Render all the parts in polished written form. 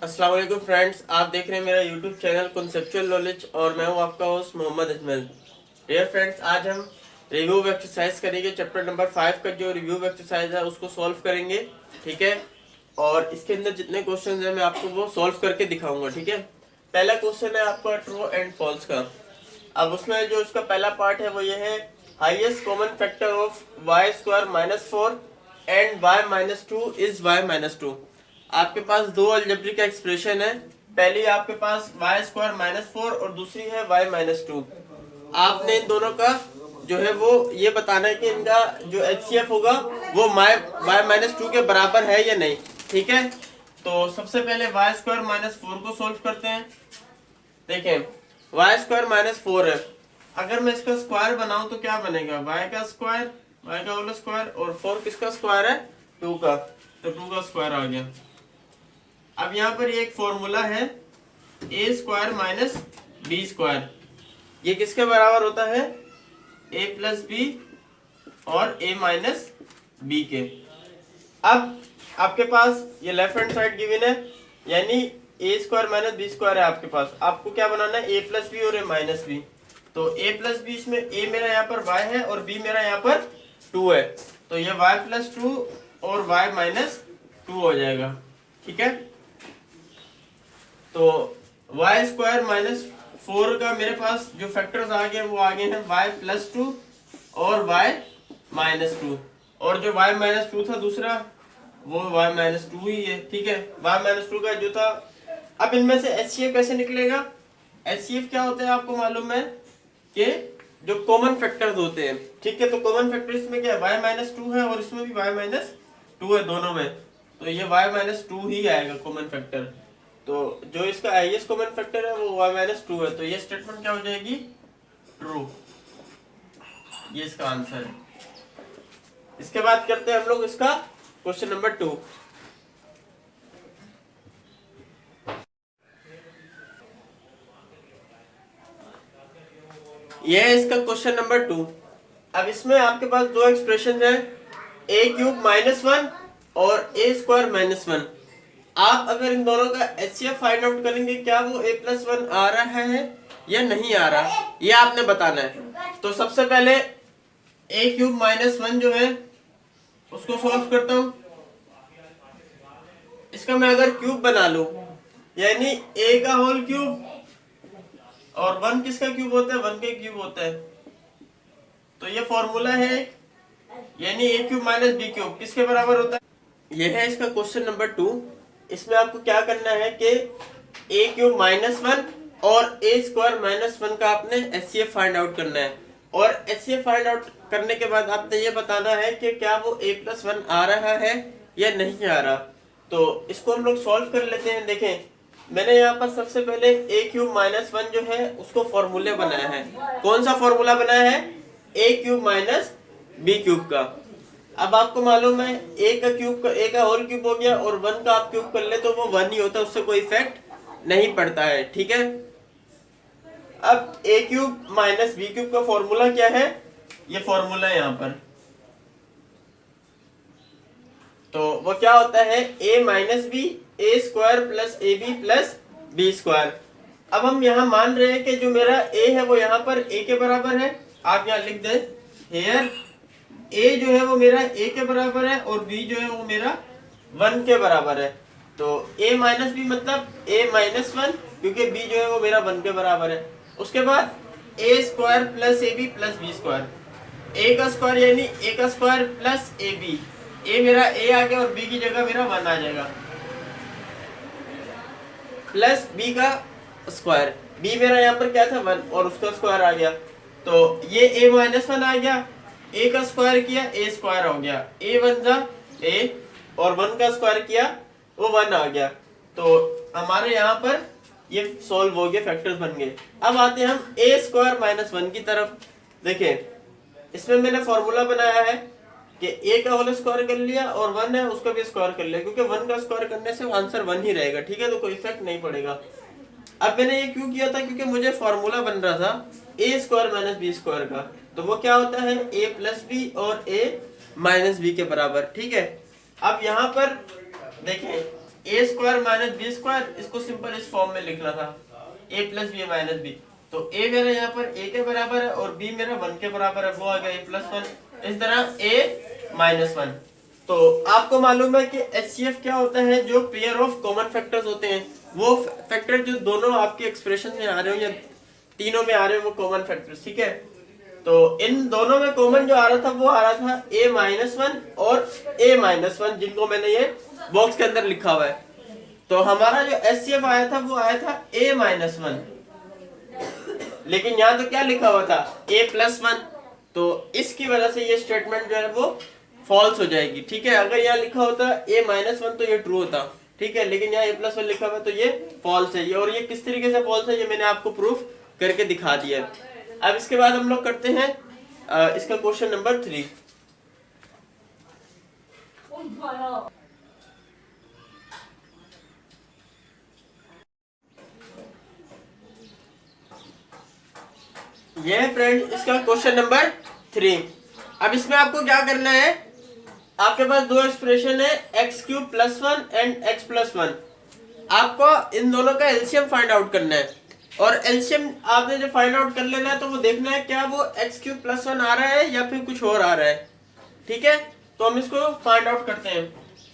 अस्सलाम वालेकुम फ्रेंड्स, आप देख रहे हैं मेरा यूट्यूब चैनल कॉन्सेप्चुअल नॉलेज और मैं हूं आपका host Mohammad Ajmal. Dear friends, आज हम रिव्यू एक्सरसाइज करेंगे। चैप्टर नंबर 5 का जो रिव्यू एक्सरसाइज है उसको सॉल्व करेंगे, ठीक है। और इसके अंदर जितने क्वेश्चन हैं मैं आपको वो सॉल्व करके दिखाऊंगा, ठीक है। पहला क्वेश्चन है आपका ट्रू एंड फॉल्स का। अब उसमें जो उसका पहला पार्ट है वो ये है, highest common factor of y square minus 4 and y minus 2 is y minus 2। आपके पास दो अलजेब्रिक एक्सप्रेशन है। पहली आपके पास वाई स्क्वायर माइनस 4 और दूसरी है वाई माइनस 2। आपने इन दोनों का जो है वो ये बताना है कि इनका जो एचसीएफ होगा वो वाई माइनस 2 के बराबर है या नहीं, ठीक है। तो सबसे पहले वाई स्क्वायर माइनस 4 को सोल्व करते हैं। देखें, वाई स्क्वायर माइनस 4 है। अगर मैं इसका स्क्वायर बनाऊं तो क्या बनेगा, वाई का स्क्वायर, वाई का होल स्क्वायर, और 4 किसका स्क्वायर है, 2 का, तो 2 का स्क्वायर आ गया। अब यहाँ पर ये एक फॉर्मूला है a square minus b square, ये किसके बराबर होता है, ए प्लस बी और ए माइनस बी के। अब आपके पास ये लेफ्ट हैंड साइड गिवन है, यानी ए स्क्वायर माइनस बी स्क्वायर है आपके पास। आपको क्या बनाना है, ए प्लस बी और ए माइनस बी। तो ए प्लस बी, इसमें ए मेरा यहाँ पर y है और b मेरा यहाँ पर 2 है, तो ये y प्लस 2 और y माइनस 2 हो जाएगा, ठीक है। तो वाई स्क्वायर माइनस 4 का मेरे पास जो फैक्टर्स आ गए वो आ गए हैं वाई प्लस 2 और वाई माइनस 2, और जो वाई माइनस 2 था दूसरा वो वाई माइनस 2 ही है, ठीक है। वाई माइनस 2 का जो था, अब इनमें से एचसीएफ कैसे निकलेगा। एचसीएफ क्या होता है आपको मालूम है कि जो कॉमन फैक्टर्स होते हैं, ठीक है। तो कॉमन फैक्टर इसमें क्या है, वाई माइनस 2 है और इसमें भी वाई माइनस 2 है, दोनों में, तो ये वाई माइनस 2 ही आएगा कॉमन फैक्टर। तो जो इसका हाईएस्ट कॉमन फैक्टर है वो y माइनस 2 है, तो ये स्टेटमेंट क्या हो जाएगी, ट्रू। ये इसका आंसर है। इसके बाद करते हैं हम लोग इसका क्वेश्चन नंबर 2। ये है इसका क्वेश्चन नंबर 2। अब इसमें आपके पास दो एक्सप्रेशन है, ए क्यूब माइनस 1 और ए स्क्वायर माइनस 1। आप अगर इन दोनों का एचसीएफ फाइंड आउट करेंगे, क्या वो a प्लस 1 आ रहा है या नहीं आ रहा, ये आपने बताना है। तो सबसे पहले a क्यूब माइनस 1 जो है उसको सॉल्व करता हूं। इसका मैं अगर क्यूब बना लूं, यानी a का होल क्यूब, और 1 किसका क्यूब होता है, 1 के क्यूब होता है, तो ये फॉर्मूला है, यानी a cube minus b cube किसके बराबर होता है। यह है इसका क्वेश्चन नंबर 2। इसमें आपको क्या करना है कि ए क्यूब माइनस 1 और ए स्क्वायर माइनस 1 का आपने एचसीएफ फाइंड आउट करना है, और एचसीएफ फाइंड आउट करने के बाद आपने ये बताना है कि क्या वो ए प्लस 1 आ रहा है या नहीं आ रहा। तो इसको हम लोग सॉल्व कर लेते हैं। देखें, मैंने यहाँ पर सबसे पहले ए क्यूब माइनस 1 जो है उसको फॉर्मूले बनाया है। कौन सा फॉर्मूला बनाया है, ए क्यूब माइनस बी क्यूब का। अब आपको मालूम है ए का क्यूब, ए का होल क्यूब हो गया, और 1 का आप क्यूब कर ले तो वो 1 ही होता है, उससे कोई इफेक्ट नहीं पड़ता है, ठीक है। अब ए क्यूब माइनस बी क्यूब का फॉर्मूला क्या है, ये फॉर्मूला है यहाँ पर। तो वो क्या होता है, a minus b a square plus a b plus b square. अब हम यहाँ मान रहे हैं कि जो मेरा ए है वो यहाँ पर ए के बराबर है। आप यहाँ लिख दें, हेयर ए जो है वो मेरा ए के बराबर है और बी जो है वो मेरा 1 के बराबर है। तो ए माइनस बी मतलब ए माइनस 1, क्योंकि बी जो है वो मेरा 1 के बराबर है। उसके बाद a square plus a b plus b square, a का स्क्वायर यानी ए का square plus a b, a मेरा ए आ गया और बी की जगह मेरा 1 आ जाएगा, प्लस बी का स्क्वायर, बी मेरा यहाँ पर क्या था 1 और उसका स्क्वायर आ गया। तो ये ए माइनस 1 आ गया, ए का स्क्वायर किया ए स्क्वायर हो गया, ए 1 जा ए, और 1 का स्क्वायर किया वो 1 आ गया। तो हमारे यहाँ पर ये सॉल्व हो गया, फैक्टर्स बन गए। अब आते हैं हम ए स्क्वायर माइनस 1 की तरफ। देखें, इसमें मैंने फॉर्मूला बनाया है कि ए का होल स्क्वायर कर लिया और 1 है उसका भी स्क्वायर कर लिया, क्योंकि 1 का स्क्वायर करने से आंसर 1 ही रहेगा, ठीक है, तो कोई इफेक्ट नहीं पड़ेगा। अब मैंने ये क्यों किया था, क्योंकि मुझे फॉर्मूला बन रहा था ए स्क्वायर माइनस बी स्क्वायर का, तो वो क्या होता है, ए प्लस बी और ए माइनस बी के बराबर, ठीक है। अब यहाँ पर देखें, ए स्क्वायर माइनस बी स्क्वायर, इसको सिंपल इस फॉर्म में लिखना था, ए प्लस बी माइनस बी। तो ए मेरा यहाँ पर ए के बराबर है और बी मेरा 1 के बराबर है, वो आ गया ए प्लस 1। इस तरह ए माइनस 1। तो आपको मालूम है कि HCF क्या होता है, जो पेयर ऑफ कॉमन फैक्टर्स होते हैं, वो फैक्टर जो दोनों आपके एक्सप्रेशन में आ रहे हो या तीनों में आ रहे हो, वो कॉमन फैक्टर्स, ठीक है। तो इन दोनों में कॉमन जो आ रहा था वो आ रहा था a माइनस 1 और a माइनस 1, जिनको मैंने ये बॉक्स के अंदर लिखा हुआ है। तो हमारा जो HCF आया था वो आया था a माइनस 1, लेकिन यहाँ तो क्या लिखा हुआ था a प्लस 1। तो इसकी वजह से ये स्टेटमेंट जो है वो फॉल्स हो जाएगी, ठीक है। अगर यहाँ लिखा होता a माइनस 1 तो ये ट्रू होता, ठीक है, लेकिन यहाँ a प्लस 1 लिखा हुआ है तो ये फॉल्स है। और ये किस तरीके से फॉल्स है ये मैंने आपको प्रूफ करके दिखा दिया है। अब इसके बाद हम लोग करते हैं इसका क्वेश्चन नंबर 3। ये है फ्रेंड इसका क्वेश्चन नंबर 3। अब इसमें आपको क्या करना है, आपके पास दो एक्सप्रेशन है x cube plus 1 and x plus 1। आपको इन दोनों का एलसीएम फाइंड आउट करना है, और एलसीएम आपने जो फाइंड आउट कर लेना है तो वो देखना है क्या वो एक्स क्यूब प्लस 1 आ रहा है या फिर कुछ और आ रहा है, ठीक है। तो हम इसको फाइंड आउट करते हैं।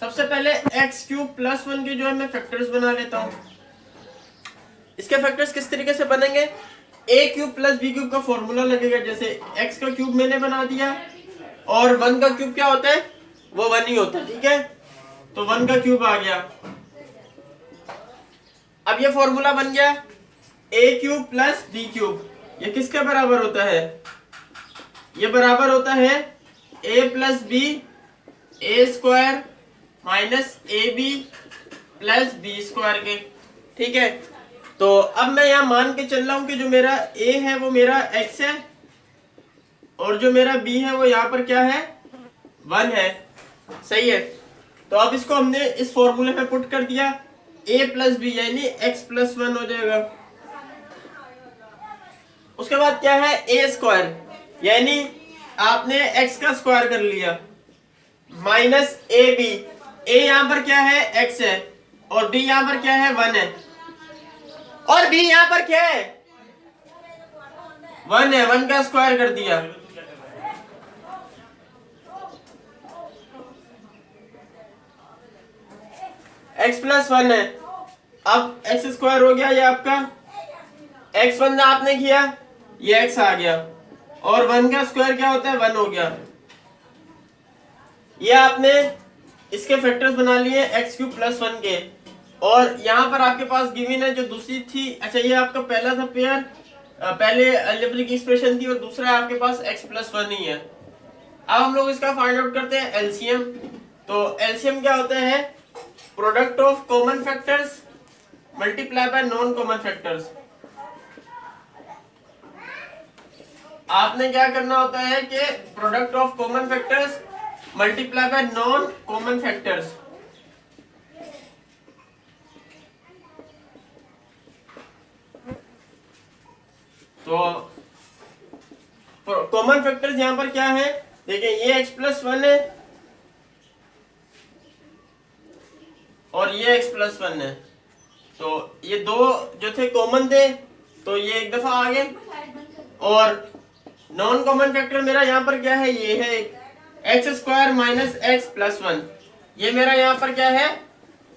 सबसे पहले एक्स क्यूब प्लस 1 के जो है मैं फैक्टर्स बना लेता हूँ। इसके फैक्टर्स किस तरीके से बनेंगे, ए क्यूब प्लस बी क्यूब का फॉर्मूला लगेगा। जैसे एक्स का क्यूब मैंने बना दिया और 1 का क्यूब क्या होता है, वो 1 ही होता है, ठीक है। तो 1 का क्यूब आ गया। अब ये फॉर्मूला बन गया a cube plus b cube. ये किसके बराबर होता है, ये बराबर होता है a plus b a square minus a b plus b square के, ठीक है। तो अब मैं यहाँ मान के चल रहा हूं कि जो मेरा a है वो मेरा x है और जो मेरा b है वो यहाँ पर क्या है 1 है, सही है। तो अब इसको हमने इस फॉर्मूले में पुट कर दिया, a प्लस बी यानी x प्लस 1 हो जाएगा। उसके बाद क्या है a स्क्वायर, यानी आपने x का स्क्वायर कर लिया माइनस ए बी। a यहाँ पर क्या है x है और b यहाँ पर क्या है 1 है, और b यहां पर क्या है 1 है, 1 का स्क्वायर कर दिया। x प्लस 1 है, अब x स्क्वायर हो गया ये आपका, x1 आपने किया ये x आ गया, और 1 का स्क्वायर क्या होता है 1 हो गया। ये आपने इसके फैक्टर्स बना लिए x क्यूब प्लस 1 के, और यहाँ पर आपके पास गिवन है जो दूसरी थी। अच्छा ये आपका पहला था पेयर, पहले अलजेब्रिक एक्सप्रेशन थी, और दूसरा आपके पास x प्लस 1 ही है। अब हम लोग इसका फाइंड आउट करते हैं एलसीएम। तो एलसीएम क्या होता है, product of common factors multiply by non common factors. आपने क्या करना होता है कि product of common factors multiply by non common factors. तो कॉमन फैक्टर्स यहां पर क्या है, देखिए ये x प्लस 1 है और ये x प्लस 1 है। तो ये दो जो थे कॉमन थे तो ये एक दफा आ गए, और नॉन कॉमन फैक्टर मेरा यहाँ पर क्या है, ये है x square minus x plus 1। ये मेरा यहाँ पर क्या है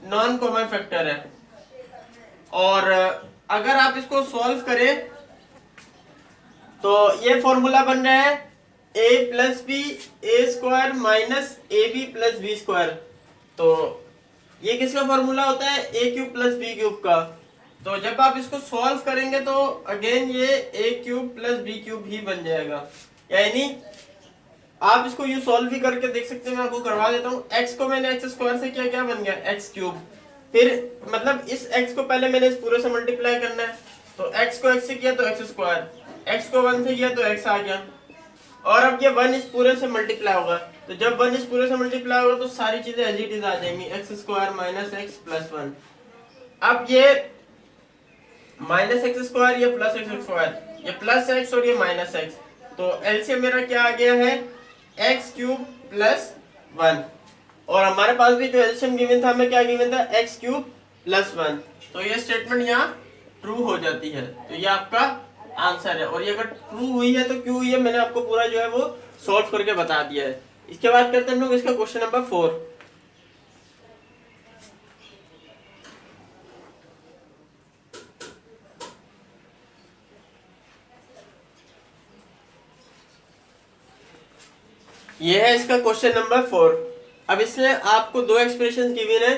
नॉन कॉमन फैक्टर है। और अगर आप इसको सॉल्व करें तो ये फॉर्मूला बन रहा है a plus b a square minus a b plus b square. तो ये किसका फॉर्मूला होता है, a cube plus b cube का। तो जब आप इसको सॉल्व करेंगे तो अगेन ये a cube plus b cube ही बन जाएगा। यानी आप इसको यू सॉल्व भी करके देख सकते हैं, मैं आपको करवा देता हूँ। x को मैंने x स्क्वायर से किया, क्या बन गया x क्यूब। फिर मतलब इस x को पहले मैंने इस पूरे से मल्टीप्लाई करना है, तो x को x से किया तो x स्क्वायर, x को 1 से किया तो x आ गया, और अब ये 1 इस पूरे से मल्टीप्लाई होगा। तो जब 1 इस पूरे से मल्टीप्लाई होगा तो सारी चीजें एज इट इज आ जाएंगी, x square minus x plus 1। अब ये माइनस एक्स स्क्वायर, ये प्लस एक्स स्क्वायर, ये प्लस एक्स और ये माइनस एक्स। तो एलसीएम मेरा क्या आ गया है, एक्स क्यूब प्लस 1। और हमारे पास भी जो एलसीएम गिवन था, हमें क्या गिवन था, एक्स क्यूब प्लस 1। तो ये स्टेटमेंट यहाँ ट्रू हो जाती है, तो ये आपका आंसर है। और ये अगर ट्रू हुई है तो क्यों हुई है, मैंने आपको पूरा जो है वो सॉल्व करके बता दिया है। इसके बाद करते हैं हम लोग इसका क्वेश्चन नंबर 4। ये है इसका क्वेश्चन नंबर 4। अब इसमें आपको दो एक्सप्रेशन गिवन है,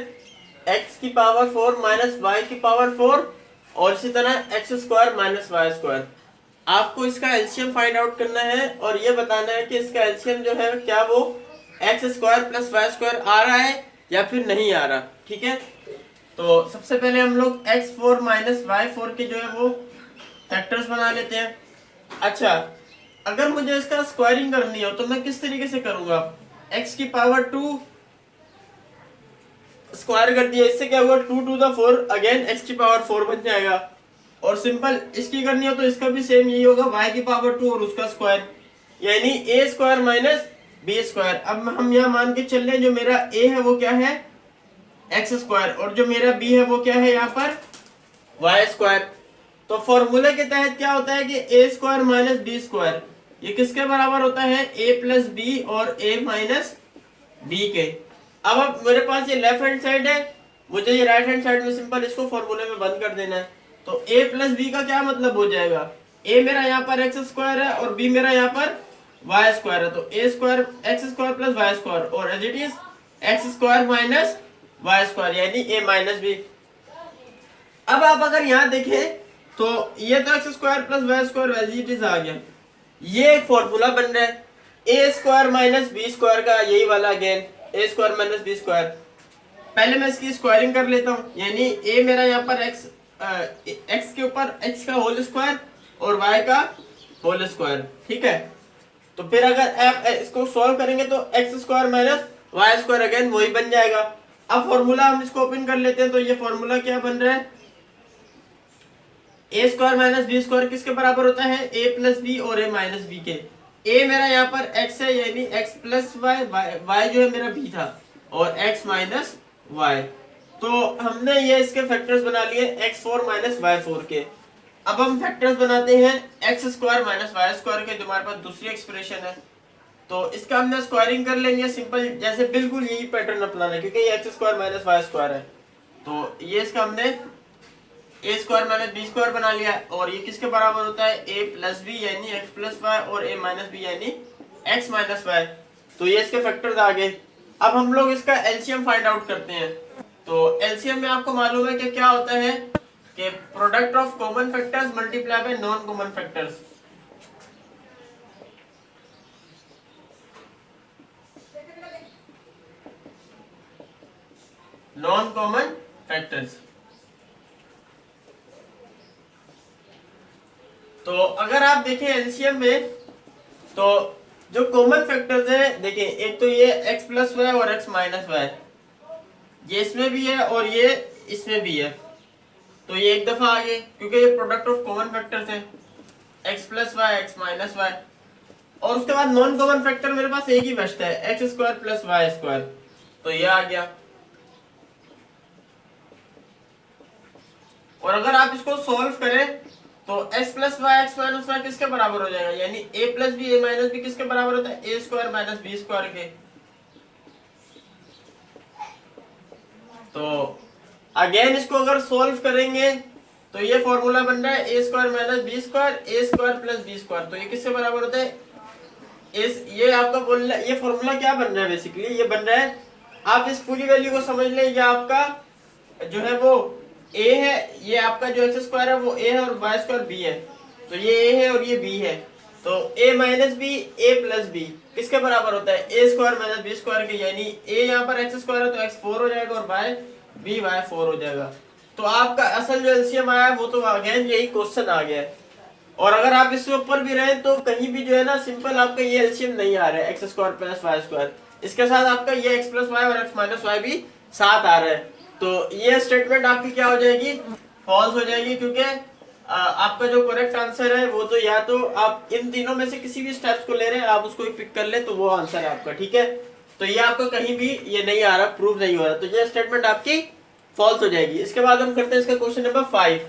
एक्स की पावर 4 माइनस वाई की पावर 4 और इसी तरह x square minus y square. आपको इसका एलसीएम फाइंड आउट करना है और ये बताना है कि इसका एलसीएम जो है क्या वो x square plus y square आ रहा है या फिर नहीं आ रहा। ठीक है, तो सबसे पहले हम लोग x4 माइनस y4 के जो है वो फैक्टर्स बना लेते हैं। अच्छा, अगर मुझे इसका स्क्वायरिंग करनी हो तो मैं किस तरीके से करूंगा, x की पावर 2 स्क्वायर कर दिया, इससे क्या हुआ 2 टू द 4, अगेन x की पावर 4 बन जाएगा। और सिंपल इसकी करनी हो तो इसका भी सेम यही होगा, y की पावर 2 और उसका स्क्वायर, यानी a square minus b square. अब हम यहाँ मान के चल रहे हैं जो मेरा a है वो क्या है एक्स स्क्वायर और जो मेरा b है वो क्या है यहाँ पर वाई स्क्वायर। तो फॉर्मूले के तहत क्या होता है कि ए स्क्वायर माइनस बी स्क्वायर ये किसके बराबर होता है, a प्लस बी और a माइनस बी के। अब मेरे पास ये लेफ्ट हैंड साइड है, मुझे ये राइट हैंड साइड में सिंपल इसको फॉर्मूले में बंद कर देना है। तो a प्लस बी का क्या मतलब हो जाएगा, a मेरा यहाँ पर एक्स स्क्वायर है और b मेरा यहाँ पर वाई स्क्वायर है। तो a square x square plus y square और as it is x square minus y square यानी a माइनस बी। अब आप अगर यहाँ देखें तो ये तो x square plus y square as it is आ गया, ये एक फॉर्मूला बन रहा है a square minus b square का, यही वाला again a square minus b square. पहले मैं इसकी स्क्वायरिंग कर लेता हूँ, यानी ए मेरा यहाँ पर एक्स के ऊपर एक्स का होल स्क्वायर और वाई का होल स्क्वायर। ठीक है, तो फिर अगर आप इसको सॉल्व करेंगे तो x square minus y square again वही बन जाएगा। अब फॉर्मूला हम इसको ओपन कर लेते हैं, तो ये फॉर्मूला क्या बन रहा है, a square minus b square किसके बराबर होता है, ए प्लस बी और ए माइनस बी के। ए मेरा यहाँ पर x है यानी x प्लस वाई, वाई जो है मेरा b था और x माइनस वाई। तो हमने ये इसके फैक्टर्स बना लिए x4 माइनस y4 के। अब हम फैक्टर्स बनाते हैं x square minus y square के, जो हमारे पास दूसरी एक्सप्रेशन है। तो इसका हमने स्क्वायरिंग कर लेंगे सिंपल, जैसे बिल्कुल यही पैटर्न अपनाना है क्योंकि ये x square minus y square है। तो ये इसका हमने a square minus b square बना लिया और ये किसके बराबर होता है, ए प्लस बी यानी एक्स प्लस वाई और ए माइनस बी यानी एक्स माइनस वाई। तो ये इसके फैक्टर्स आ गए। अब हम लोग इसका एलसीएम फाइंड आउट करते हैं। तो एलसीएम में आपको मालूम है कि क्या होता है कि product of common factors multiply by non common factors. Non common factors, तो अगर आप देखें एलसीएम में तो जो कॉमन फैक्टर्स है, देखें एक तो ये x प्लस वाई और x माइनस वाई, ये इसमें भी है और ये इसमें भी है। तो ये एक दफा आ गए क्योंकि ये प्रोडक्ट ऑफ कॉमन फैक्टर्स है, x plus y x minus y. और उसके बाद नॉन कॉमन फैक्टर मेरे पास एक ही बचता है, x square plus y square. तो ये आ गया। और अगर आप इसको सॉल्व करें तो x plus y x minus y किसके बराबर हो जाएगा, यानी a plus b a minus b किसके बराबर होता है, a square minus b square के। तो अगेन इसको अगर सॉल्व करेंगे तो ये फॉर्मूला बन रहा है a square minus b square A square plus b square. तो ये किससे बराबर होता है, ये आपका बोलना, ये फॉर्मूला क्या बन रहा है बेसिकली, ये बन रहा है, आप इस पूरी वैल्यू को समझ लें, ये आपका जो है वो a है, ये आपका जो एक्स स्क्वायर है वो a है और वाई स्क्वायर b है। तो ये a है और ये b है। तो a minus b a plus b किसके बराबर होता है, a square minus b square के, यानी a यहाँ पर एक्स स्क्वायर है तो x 4 हो जाएगा और y 4 हो जाएगा। तो आपका असल जो एलसीएम आया है वो तो अगेन यही क्वेश्चन आ गया है। और अगर आप इससे ऊपर भी रहे तो कहीं भी जो है ना सिंपल आपका ये एलसीएम नहीं आ रहा है, x square plus y square, इसके साथ आपका ये एक्स प्लस वाई और एक्स माइनस वाई भी साथ आ रहा है। तो ये स्टेटमेंट आपकी क्या हो जाएगी, फॉल्स हो जाएगी, क्योंकि आपका जो करेक्ट आंसर है वो तो या तो आप इन तीनों में से किसी भी स्टेप्स को ले रहे हैं, आप उसको पिक कर ले तो वो आंसर है आपका। ठीक है, तो ये आपको कहीं भी ये नहीं आ रहा, प्रूव नहीं हो रहा, तो ये स्टेटमेंट आपकी फॉल्स हो जाएगी। इसके बाद हम करते हैं इसका क्वेश्चन नंबर 5।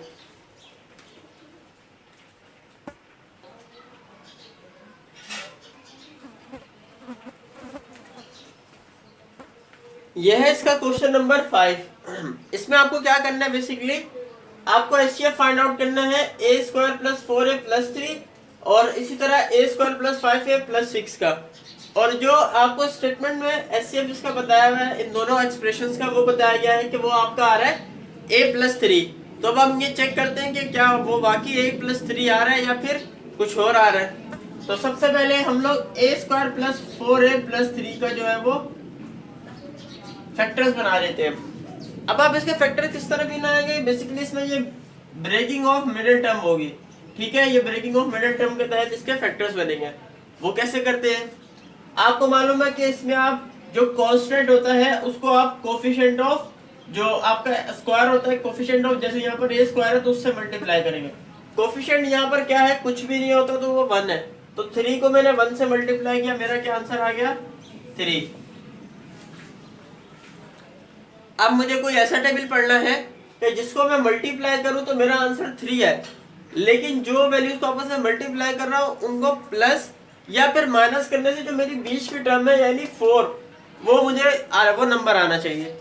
यह है इसका क्वेश्चन नंबर 5। इसमें आपको क्या करना है, बेसिकली आपको एचसीएफ फाइंड आउट करना है a square plus 4a plus 3 और इसी तरह ए स्क्वायर प्लस 5a प्लस 6 का। और जो आपको स्टेटमेंट में एचसीएफ इसका बताया हुआ है इन दोनों एक्सप्रेशंस का, वो बताया गया है कि वो आपका आ रहा है a प्लस 3। तो अब हम ये चेक करते हैं कि क्या वो वाकई a प्लस 3 आ रहा है या फिर कुछ और आ रहा है। तो सबसे पहले हम लोग ए स्क्वायर प्लस 4a प्लस 3 का जो है वो फैक्टर्स बना लेते हैं। अब आप इसके फैक्टर किस तरह भी बनाएंगे, बेसिकली इसमें ये ब्रेकिंग ऑफ मिडिल टर्म होगी, ठीक है। ये ब्रेकिंग ऑफ मिडिल टर्म के तहत इसके फैक्टर्स बनेंगे। वो कैसे करते हैं, आपको मालूम है कि इसमें आप जो कांस्टेंट होता है उसको आप कोफिशिएंट ऑफ जो आपका स्क्वायर होता है, कोफिशिएंट ऑफ जैसे यहाँ पर ए स्क्वायर है तो उससे मल्टीप्लाई करेंगे। कोफिशिएंट यहाँ पर क्या है, कुछ भी नहीं होता तो वो 1 है। तो 3 को मैंने 1 से मल्टीप्लाई किया, मेरा क्या आंसर आ गया 3। अब मुझे कोई ऐसा टेबल पढ़ना है कि जिसको मैं मल्टीप्लाई करूं तो मेरा आंसर 3 है, लेकिन जो वैल्यूज को आपस में मल्टीप्लाई कर रहा हूं उनको प्लस या फिर माइनस करने से जो मेरी बीच की टर्म है यानी 4 वो मुझे वो नंबर आना चाहिए।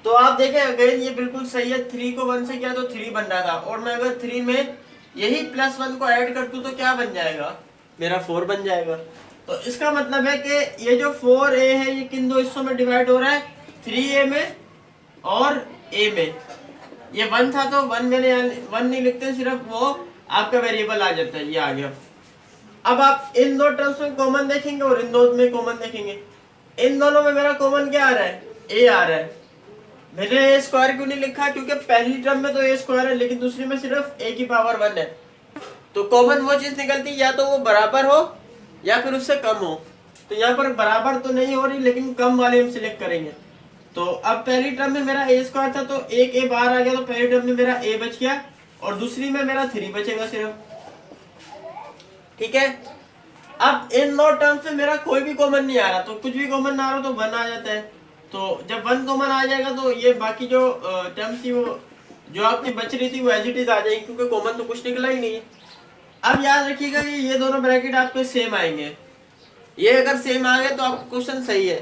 तो आप देखें अगेन ये बिल्कुल सही है, 3 को 1 से किया तो 3 बन रहा था, और मैं अगर 3 में यही प्लस 1 को ऐड कर दूं तो क्या बन जाएगा, मेरा 4 बन जाएगा। तो इसका मतलब है कि ये जो 4a है ये किन दो हिस्सों में डिवाइड हो रहा है, 3a में और a में। ये 1 था तो 1 मैंने 1 नहीं लिखते, सिर्फ वो आपका वेरिएबल आ जाता है, ये आ गया। अब आप इन दो टर्म्स में कॉमन देखेंगे और इन दो में कॉमन देखेंगे। इन दोनों में मेरा कॉमन क्या आ रहा है, a आ रहा है। मैंने ए स्क्वायर क्यों नहीं लिखा, क्योंकि पहली टर्म में तो ए स्क्वायर है लेकिन दूसरी में सिर्फ a की पावर 1 है। तो कॉमन वो चीज निकलती या तो वो बराबर हो या फिर उससे कम हो। तो यहाँ पर बराबर तो नहीं हो रही लेकिन कम वाले हम सिलेक्ट करेंगे। तो अब पहली टर्म में मेरा ए स्क्वायर था तो एक a बाहर आ गया, तो पहली टर्म में मेरा a बच गया और दूसरी में मेरा 3 बचेगा सिर्फ, ठीक है। अब इन दो टर्म्स में मेरा कोई भी कॉमन नहीं आ रहा, तो कुछ भी कॉमन ना आ रहा तो 1 आ जाता है। तो जब 1 कॉमन आ जाएगा तो ये बाकी जो टर्म्स थी वो जो आपकी बच रही थी वो एज इट इज आ जाएगी, क्योंकि कॉमन तो कुछ निकला ही नहीं है। अब याद रखिएगा कि ये दोनों ब्रैकेट आपके सेम आएंगे, ये अगर सेम आ गए तो आपका क्वेश्चन सही है।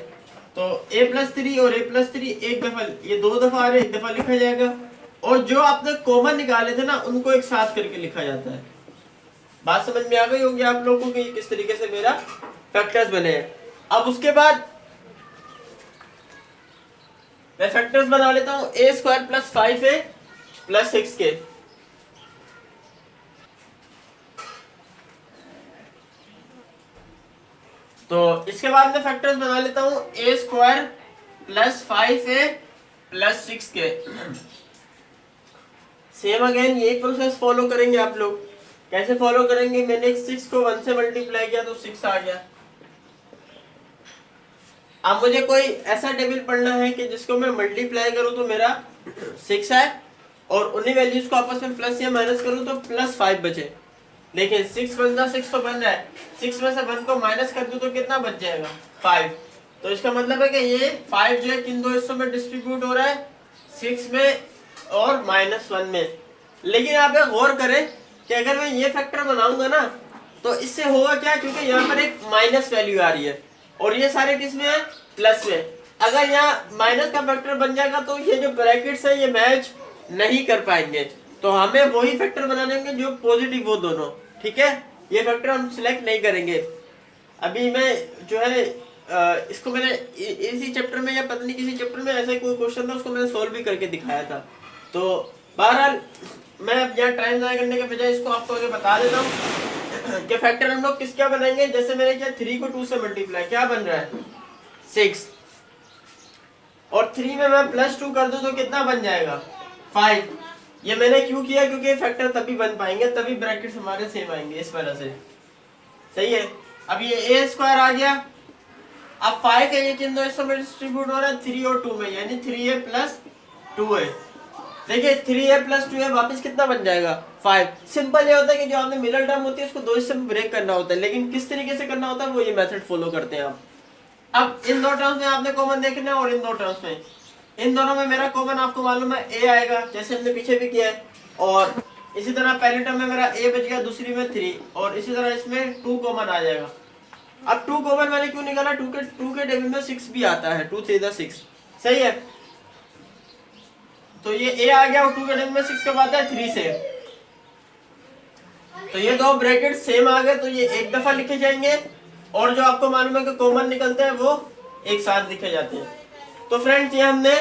तो a प्लस 3 और a प्लस 3 एक दफा, ये 2 दफा आ रहे, एक दफा लिखा जाएगा, और जो आपने कॉमन निकाले थे ना उनको एक साथ करके लिखा जाता है। बात समझ में आ गई होगी आप लोगों को कि किस तरीके से मेरा फैक्टर्स बने हैं। अब उसके बाद मैं फैक्टर्स बना लेता हूं a square plus 5a plus 6 के। तो इसके बाद मैं फैक्टर्स बना लेता हूं a square plus 5a plus 6 के। सेम अगेन यही प्रोसेस फॉलो करेंगे आप लोग। कैसे फॉलो करेंगे, मैंने 6 को 1 से मल्टीप्लाई किया तो 6 आ गया। अब मुझे कोई ऐसा टेबल पढ़ना है कि जिसको मैं मल्टीप्लाई करूं तो मेरा 6 है और उन्हीं वैल्यूज को आपस में प्लस या माइनस करूं तो प्लस 5 बचे। देखिए 6 वन जा 6 तो बन रहा है, 6 में से 1 को माइनस कर दूं तो कितना बच जाएगा 5। तो इसका मतलब है कि ये 5 जो है किन दो हिस्सों में डिस्ट्रीब्यूट हो रहा है, 6 में और -1 में। लेकिन आप एक गौर करें कि अगर मैं ये फैक्टर बनाऊंगा ना तो इससे होगा क्या, क्योंकि यहाँ पर एक माइनस वैल्यू आ रही है और ये सारे किस में है, प्लस में। अगर यहाँ माइनस का फैक्टर बन जाएगा तो ये जो ब्रैकेट्स है ये मैच नहीं कर पाएंगे। तो हमें वही फैक्टर बनाने होंगे जो पॉजिटिव हो दोनों, ठीक है। ये फैक्टर हम सिलेक्ट नहीं करेंगे। अभी मैं जो है इसको मैंने इसी चैप्टर में या पता नहीं किसी चैप्टर में ऐसा कोई क्वेश्चन था उसको मैंने सोल्व भी करके दिखाया था। तो बहरहाल मैं अब यहाँ टाइम ज़ाया करने के बजाय इसको आपको आगे बता देता हूँ कि फैक्टर हम लोग किस क्या बनाएंगे। जैसे मैंने किया 3 को 2 से मल्टीप्लाई, क्या बन रहा है 6, और 3 में मैं +2 कर दूं तो कितना बन जाएगा 5। ये मैंने क्यों किया, क्योंकि फैक्टर तभी बन पाएंगे तभी ब्रैकेट्स हमारे सेम आएंगे, इस वजह से। सही है। अब ये a स्क्वायर आ गया। अब 5 है, ये किन दो हिस्सों में डिस्ट्रीब्यूट हो रहा है, 3 और 2 में, यानी 3a प्लस 2a। देखिए 3a प्लस 2a वापस कितना बन जाएगा 5। सिंपल ये होता है कि जो आपने मिडल टर्म होती है उसको दो हिस्से में ब्रेक करना होता है, लेकिन किस तरीके से करना होता है वो ये मेथड फॉलो करते हैं आप। अब इन दो टर्म्स में आपने कॉमन देखना है और इन दो टर्म्स में, इन दोनों में मेरा कॉमन आपको मालूम है ए आएगा, जैसे हमने पीछे भी किया है। और इसी तरह पहले टर्म में मेरा ए बच गया, दूसरी में 3, और इसी तरह इसमें 2 कॉमन आ जाएगा। अब 2 कॉमन मैंने क्यों निकाला, 2 के टेबल में 6 भी आता है, 2 3 6, सही है। तो ये ए आ गया और 2 के टेबल में 6 कब आता है, 3 से। तो ये दो ब्रैकेट सेम आ गए, तो ये एक दफा लिखे जाएंगे, और जो आपको मालूम है कि कॉमन निकलते हैं वो एक साथ लिखे जाते हैं। तो फ्रेंड्स ये हमने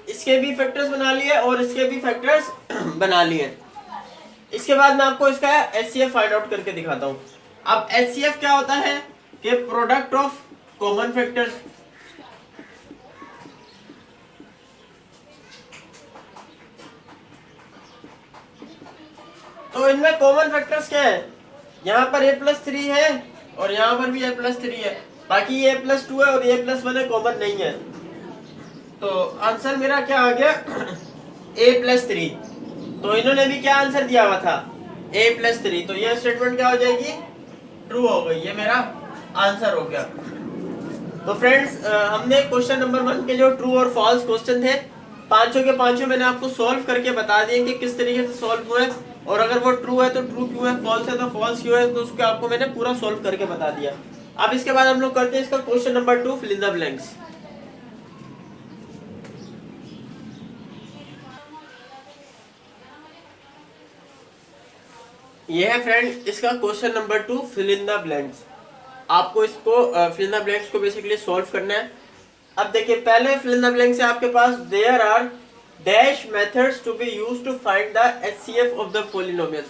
इसके भी फैक्टर्स बना लिए और इसके भी फैक्टर्स बना लिए। इसके बाद मैं आपको इसका एचसीएफ फाइंड आउट करके दिखाता हूँ। अब एचसीएफ क्या होता है कि प्रोडक्ट ऑफ कॉमन फैक्टर्स। तो इनमें कॉमन फैक्टर्स क्या है, यहाँ पर a+3 है और यहाँ पर भी a+3 है, बाकी ये a+2 है और a+1 है, कॉमन नहीं है। तो आंसर मेरा क्या आ गया a+3। तो इन्होंने भी क्या आंसर दिया हुआ था a+3, तो ये स्टेटमेंट क्या हो जाएगी, ट्रू हो गई, ये मेरा आंसर हो गया। तो फ्रेंड्स हमने क्वेश्चन नंबर 1 के जो ट्रू और फॉल्स क्वेश्चन थे पांचों के पांचों मैंने आपको सॉल्व करके बता दिए कि किस तरीके से सॉल्व हुए, और अगर वो ट्रू है तो ट्रू क्यों है, फॉल्स है तो फॉल्स क्यों है, तो उसको आपको मैंने पूरा सॉल्व करके बता दिया। अब इसके बाद हम लोग करते हैं इसका question number 2, fill in the blanks. ये है फ्रेंड इसका question number 2, fill in the blanks. आपको इसको फिल इन द ब्लैंक्स को बेसिकली सॉल्व करना है। अब देखिए पहले फिल इन द ब्लैंक्स से आपके पास there are dash methods to be used to find the HCF of the polynomials.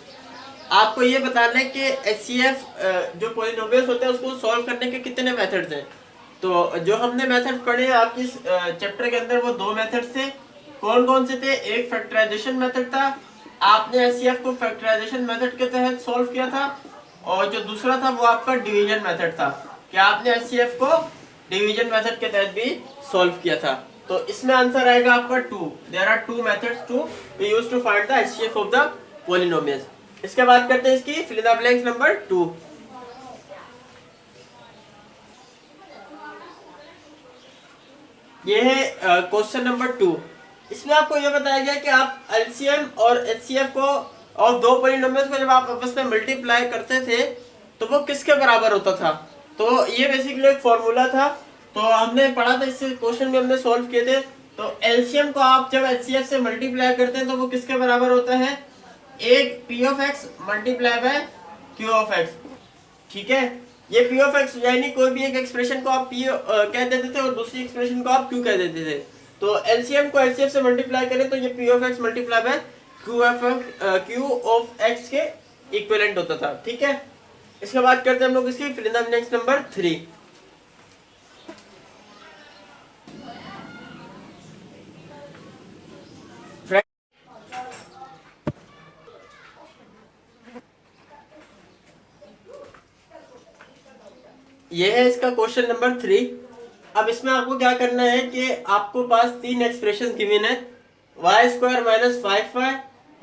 आपको ये बताना है कि एचसीएफ जो पॉलिनोमियल्स होते हैं उसको सॉल्व करने के कितने मेथड्स हैं। तो जो हमने मेथड पढ़े हैं आपकी चैप्टर के अंदर वो 2 मेथड्स थे। कौन कौन से थे, एक फैक्टराइजेशन मेथड था, आपने एचसीएफ को फैक्टराइजेशन मेथड के तहत सॉल्व किया था, और जो दूसरा था वो आपका डिवीजन मेथड था कि आपने एचसीएफ को डिवीजन मेथड के तहत भी सॉल्व किया था। तो इसमें आंसर आएगा आपका 2। There are 2 methods to be used to find the HCF of the polynomials. इसके बाद करते हैं इसकी fill in the blanks number 2। ये है क्वेश्चन नंबर 2। इसमें आपको यह बताया गया कि आप एलसीएम और एचसीएफ को और 2 पॉलिनोमियल्स को जब आप आपस में मल्टीप्लाई करते थे तो वो किसके बराबर होता था। तो ये बेसिकली एक फॉर्मूला था, तो हमने पढ़ा था, इस क्वेश्चन में हमने सॉल्व किए थे। तो एलसीएम को आप जब एचसीएफ से मल्टीप्लाई करते हैं तो वो किसके बराबर होता है, एक P of x multiply by Q of x. ठीक है, ये पी ऑफ एक्स यानी कोई भी एक एक्सप्रेशन को आप पी कह देते थे और दूसरी एक्सप्रेशन को आप क्यू कह देते थे। तो एलसीएम को एचसीएफ से मल्टीप्लाई करें तो ये P of x multiply by Q of x के इक्विवेलेंट होता था। ठीक है, इसके बाद करते हैं हम लोग इसकी fill in the blanks number 3। ये है इसका क्वेश्चन नंबर 3। अब इसमें आपको क्या करना है कि आपको पास 3 एक्सप्रेशन गिवन है, y² - 5y,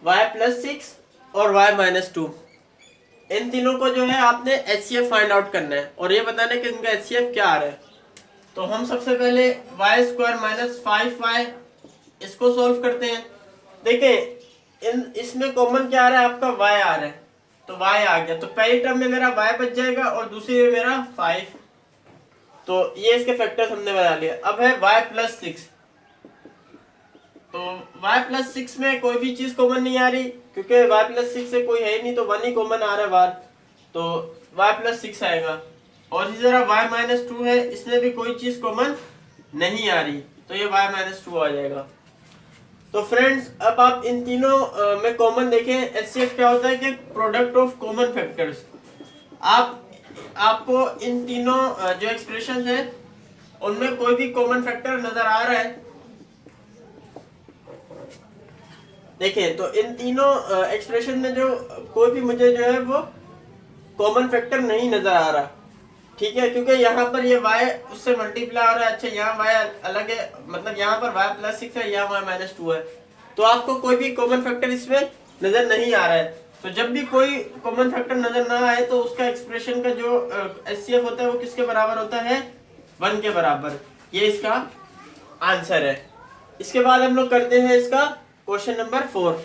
y+6 और y-2। इन तीनों को जो है आपने एचसीएफ फाइंड आउट करना है और ये बताना है कि इनका एचसीएफ क्या आ रहा है। तो हम सबसे पहले y² - 5y इसको सॉल्व करते हैं। देखिए इसमें कॉमन क्या आ रहा है, आपका y आ रहा है, तो y आ गया, तो पहली टर्म में मेरा y बच जाएगा और दूसरी में मेरा 5। तो ये इसके फैक्टर्स हमने बना लिए। अब है y+6, तो y+6 में कोई भी चीज कॉमन नहीं आ रही क्योंकि y+6 से कोई है ही नहीं, तो 1 ही कॉमन आ रहा है बाहर, तो y+6 आएगा। और इसी तरह y-2 है, इसमें भी कोई चीज कॉमन नहीं आ रही, तो ये y-2 आ जाएगा। तो फ्रेंड्स अब आप इन तीनों में कॉमन देखें, एचसीएफ क्या होता है कि प्रोडक्ट ऑफ कॉमन फैक्टर्स। आपको इन तीनों जो एक्सप्रेशन है उनमें कोई भी कॉमन फैक्टर नजर आ रहा है। देखिए तो इन तीनों एक्सप्रेशन में जो कोई भी मुझे जो है वो कॉमन फैक्टर नहीं नजर आ रहा। ठीक है, क्योंकि यहाँ पर ये y उससे मल्टीप्लाई हो रहा है। अच्छा यहाँ y अलग है, मतलब यहाँ पर y+6 है, यहाँ y-2 है, तो आपको कोई भी कॉमन फैक्टर इसमें नजर नहीं आ रहा है। तो जब भी कोई कॉमन फैक्टर नजर ना आए तो उसका एक्सप्रेशन का जो एचसीएफ होता है वो किसके बराबर होता है, 1 के बराबर। ये इसका आंसर है। इसके बाद हम लोग करते हैं इसका क्वेश्चन नंबर 4।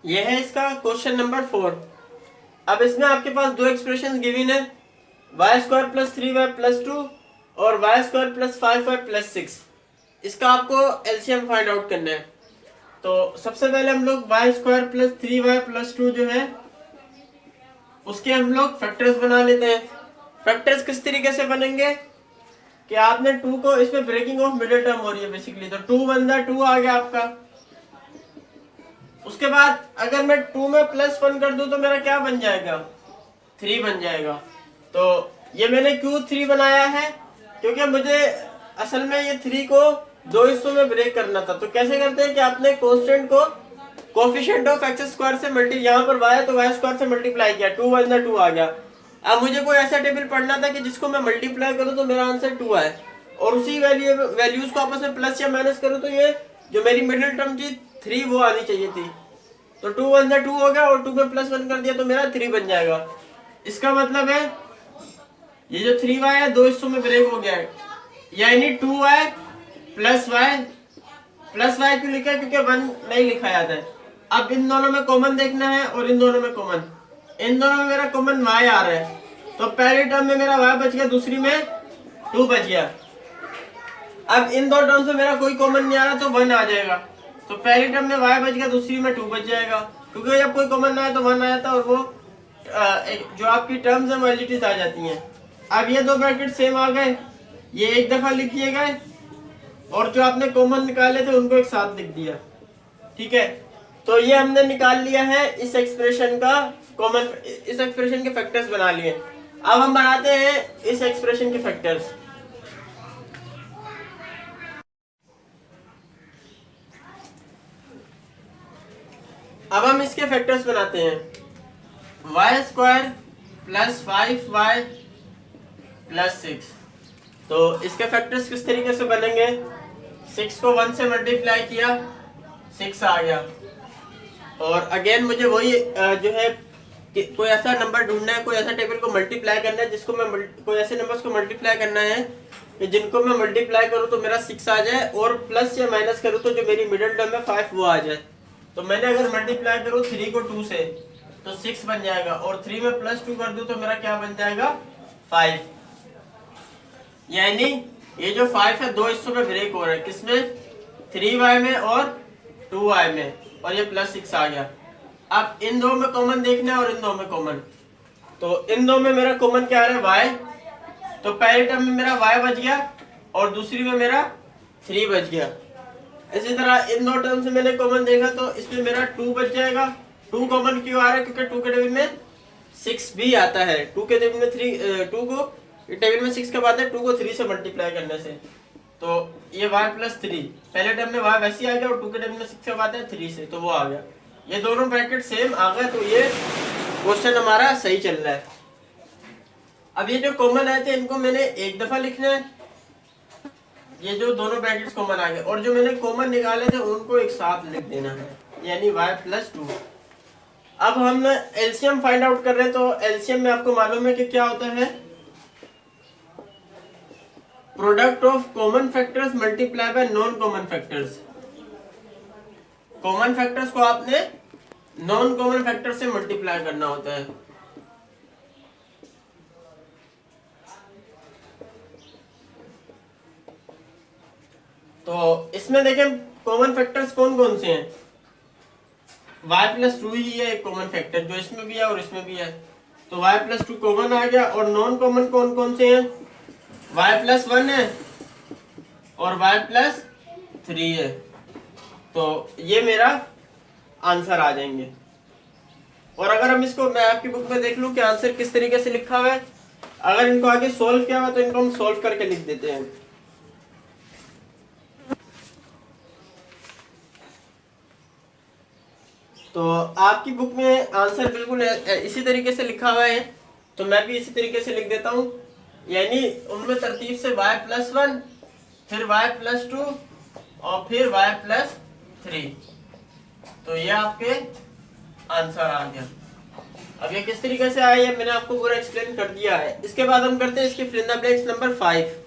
ये है इसका क्वेश्चन नंबर 4। अब इसमें आपके पास दो एक्सप्रेशन गिवन है, y² + 3y + 2 और y² + 5y + 6। इसका आपको एलसीएम फाइंड आउट करना है। तो सबसे पहले हम लोग y² + 3y + 2 जो है उसके हम लोग फैक्टर्स बना लेते हैं। फैक्टर्स किस तरीके से बनेंगे कि आपने 2 को, इसमें ब्रेकिंग ऑफ मिडिल टर्म हो रही है बेसिकली, तो 2 × 1 = 2 आ गया आपका। उसके बाद अगर मैं 2 में +1 कर दूं तो मेरा क्या बन जाएगा, 3 बन जाएगा। तो ये मैंने क्यों 3 बनाया है, क्योंकि मुझे असल में ये 3 को दो हिस्सों में ब्रेक करना था। तो कैसे करते हैं कि आपने कांस्टेंट को कोएफिशिएंट ऑफ x² से यहाँ पर y है तो y² से मल्टीप्लाई किया, 2 × 1 = 2 आ गया। अब मुझे कोई ऐसा टेबल पढ़ना था कि जिसको मैं मल्टीप्लाई करूं तो मेरा आंसर 2 आए, और उसी वैल्यूज को आपस में प्लस या माइनस करूं तो ये जो मेरी मिडिल टर्म थी 3 वो आनी चाहिए थी। तो 2 × 1 = 2 हो गया, और 2 में +1 कर दिया तो मेरा 3 बन जाएगा। इसका मतलब है ये जो 3y है दो हिस्सों में ब्रेक हो गया है, यानी 2y + y क्यों लिखा है, क्योंकि 1 नहीं लिखा जाता है। अब इन दोनों में कॉमन देखना है और इन दोनों में कॉमन, इन दोनों में मेरा कॉमन y आ रहा है, तो पहली टर्म में मेरा y बच गया, दूसरी में 2 बच गया। अब इन दो टर्म से मेरा कोई कॉमन नहीं आ रहा तो 1 आ जाएगा, तो पहली टर्म में y बच गया, दूसरी में 2 बच जाएगा, क्योंकि जब कोई कॉमन ना आए तो 1 आ जाता है, और वो जो आपकी टर्म्स है वो एज इट इज आ जाती हैं। अब ये दो ब्रैकेट सेम आ गए, ये एक दफा लिख दिए गए, और जो आपने कॉमन निकाले थे उनको एक साथ लिख दिया। ठीक है, तो ये हमने निकाल लिया है इस एक्सप्रेशन का कॉमन, इस एक्सप्रेशन के फैक्टर्स बना लिए। अब हम बनाते हैं इस एक्सप्रेशन के फैक्टर्स। अब हम इसके फैक्टर्स बनाते हैं, y² + 5y + 6। तो इसके फैक्टर्स किस तरीके से बनेंगे, 6 को 1 से मल्टीप्लाई किया, 6 आ गया। और अगेन मुझे वही जो है कोई ऐसा नंबर ढूंढना है, कोई ऐसा टेबल को मल्टीप्लाई करना है जिसको मैं कोई ऐसे नंबर्स को मल्टीप्लाई करना है कि जिनको मैं मल्टीप्लाई करूं तो मेरा 6 आ जाए, और प्लस या माइनस करूं तो जो मेरी मिडिल टर्म है 5 वो आ जाए। तो मैंने अगर मल्टीप्लाई करूं 3 को 2 से तो 6 बन जाएगा, और 3 में +2 कर दूं तो मेरा क्या बन जाएगा, 5। यानी ये जो 5 है दो हिस्सों में ब्रेक हो रहा है, किसमें, 3y में और 2y में, और ये +6 आ गया। अब इन दो में कॉमन देखना है और इन दो में कॉमन, तो इन दो में मेरा कॉमन क्या आ रहा है, y। तो पहले टर्म में मेरा y बच गया और दूसरी में मेरा 3 बच गया। इसी तरह इन दो टर्म से मैंने कॉमन देखा तो इसमें मेरा 2 बच जाएगा। 2 कॉमन क्यों आ रहा है, क्योंकि 2 के टेबल में 6 भी आता है, 2 के टेबल में 2 को टेबल में 6 कब आता है, 2 को 3 से मल्टीप्लाई करने से। तो ये y + 3, पहले टर्म में y वैसे आ गया, और 2 के टेबल में 6 कब आता है, 3 से, तो वो आ गया। ये दोनों ब्रैकेट सेम आ गए, तो ये क्वेश्चन हमारा सही चल रहा है। अब ये जो कॉमन आए थे इनको मैंने एक दफा लिखना है, ये जो दोनों ब्रैकेट्स कॉमन आ गए, और जो मैंने कॉमन निकाले थे उनको एक साथ लिख देना है, यानी y + 2। अब हम एलसीएम फाइंड आउट कर रहे हैं, तो एलसीएम में आपको मालूम है कि क्या होता है, product of common factors multiply by non common factors. Common factors को आपने नॉन कॉमन फैक्टर से मल्टीप्लाई करना होता है। तो इसमें देखें कॉमन फैक्टर्स कौन कौन से हैं, y + 2 ही है एक कॉमन फैक्टर, जो इसमें भी है और इसमें भी है, तो y + 2 कॉमन आ गया। और नॉन कॉमन कौन कौन से हैं, y + 1 है और y + 3 है, तो ये मेरा आंसर आ जाएंगे। और अगर हम इसको, मैं आपकी बुक में देख लूं कि आंसर किस तरीके से लिखा हुआ है, अगर इनको आगे सॉल्व किया हुआ तो इनको हम सॉल्व करके लिख देते हैं। तो आपकी बुक में आंसर बिल्कुल इसी तरीके से लिखा हुआ है, तो मैं भी इसी तरीके से लिख देता हूं, यानी उनमें तरतीब से y + 1, फिर y + 2 और फिर y + 3। तो ये आपके आंसर आ गया। अब ये किस तरीके से आया है मैंने आपको पूरा एक्सप्लेन कर दिया है। इसके बाद हम करते हैं इसकी fill in the blanks number 5।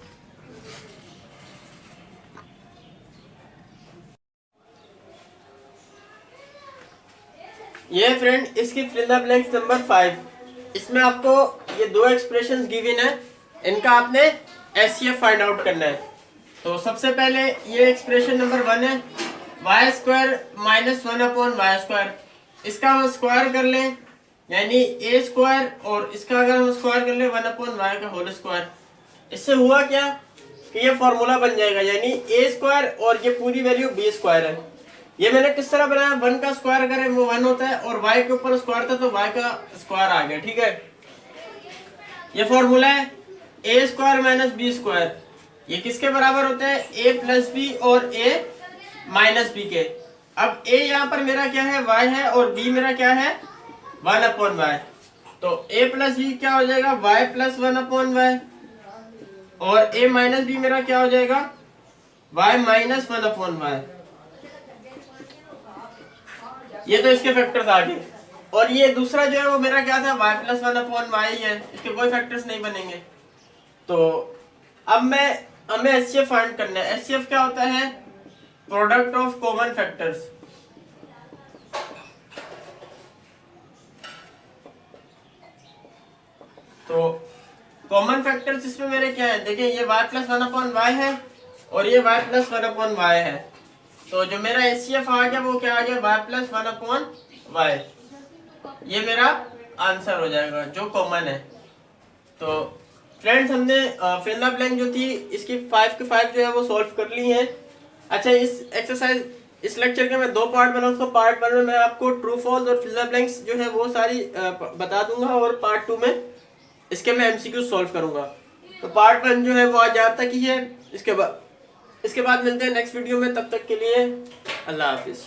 ये फ्रेंड इसकी fill in the blanks number 5। इसमें आपको ये दो एक्सप्रेशंस गिवन है, इनका आपने एचसीएफ फाइंड आउट करना है। तो सबसे पहले ये एक्सप्रेशन नंबर 1 है y square minus 1 upon y square. इसका हम स्क्वायर कर लें यानी ए स्क्वायर, और इसका अगर हम स्क्वायर कर ले 1 अपॉन वाई का होल स्क्वायर। इससे हुआ क्या कि ये फॉर्मूला बन जाएगा, यानी ए स्क्वायर और ये पूरी वैल्यू बी स्क्वायर है। ये मैंने किस तरह बनाया, 1 का स्क्वायर अगर वो 1 होता है और y के ऊपर स्क्वायर था तो y का स्क्वायर आ गया, ठीक है। ये फॉर्मूला है a square minus b square, ये किसके बराबर होता है, ए प्लस बी और ए माइनस बी के। अब ए यहाँ पर मेरा क्या है, y है, और b मेरा क्या है 1 अपॉन वाई। तो a प्लस बी क्या हो जाएगा y प्लस 1 अपॉन वाई, और a माइनस बी मेरा क्या हो जाएगा y माइनस 1 अपॉन वाई। ये तो इसके फैक्टर्स आ गए। और ये दूसरा जो है वो मेरा क्या था y प्लस 1 अपॉन वाई है, इसके कोई फैक्टर्स नहीं बनेंगे। तो अब हमें एचसीएफ फाइंड करना है। एचसीएफ क्या होता है, प्रोडक्ट ऑफ कॉमन फैक्टर्स। तो कॉमन फैक्टर्स इसमें मेरे क्या है, देखिए ये y प्लस 1 अपॉन वाई है और ये y प्लस 1 अपॉन वाई है। तो जो मेरा एचसीएफ आ गया वो क्या आ गया y प्लस 1 अपॉन वाई। ये मेरा आंसर हो जाएगा जो कॉमन है। तो फ्रेंड्स हमने फिल इन द ब्लैंक जो थी इसकी 5 के 5 जो है वो सॉल्व कर ली है। अच्छा, इस एक्सरसाइज इस लेक्चर के मैं 2 पार्ट बनाऊंगा। तो पार्ट 1 में मैं आपको ट्रू फॉल्स और फिल इन द ब्लैंक्स जो है वो सारी बता दूंगा, और पार्ट 2 में इसके मैं एमसीक्यू सॉल्व करूंगा। तो पार्ट 1 जो है वो आज यहाँ तक ही है। इसके बाद मिलते हैं नेक्स्ट वीडियो में, तब तक के लिए अल्लाह हाफिज़।